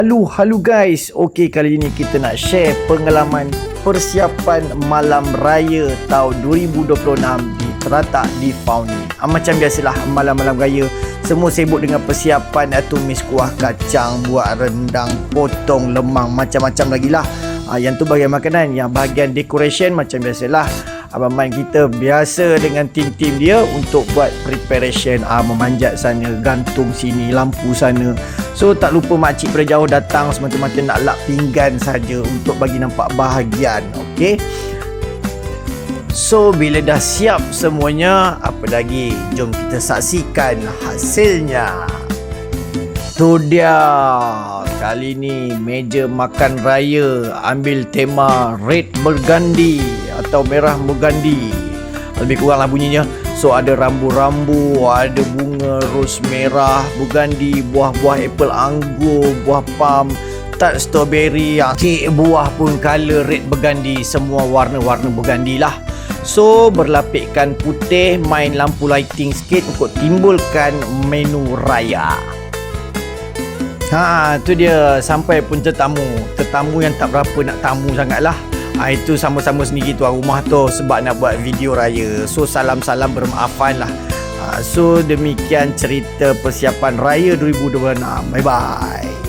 Halo guys. Okey, kali ini kita nak share pengalaman persiapan malam raya tahun 2026 di terletak di Fauni. Macam biasalah malam-malam raya semua sibuk dengan persiapan tumis kuah kacang, buat rendang, potong lemang, macam-macam lagi lah. Yang tu bahagian makanan, yang bahagian decoration macam biasalah Abang Man kita biasa dengan tim-tim dia untuk buat preparation, memanjat sana, gantung sini, lampu sana. So tak lupa makcik pada jauh datang semata-mata nak lap pinggan saja untuk bagi nampak bahagian. Okey. So bila dah siap semuanya, apa lagi? Jom kita saksikan hasilnya. Tu dia. Kali ni meja makan raya ambil tema red burgundy atau merah burgundy. Lebih kuranglah bunyinya. So ada rambu-rambu, ada bunga ros merah burgundy, buah-buah apple anggur, buah palm, tart strawberry, kek buah pun color red burgundy, semua warna-warna burgundy lah. So berlapikkan putih, main lampu lighting sikit untuk timbulkan menu raya. Tu dia, sampai pun tetamu yang tak berapa nak tamu sangat lah. Itu sama-sama sendiri tuan rumah tu sebab nak buat video raya. So salam-salam bermaafan lah. So demikian cerita persiapan raya 2026. Bye bye.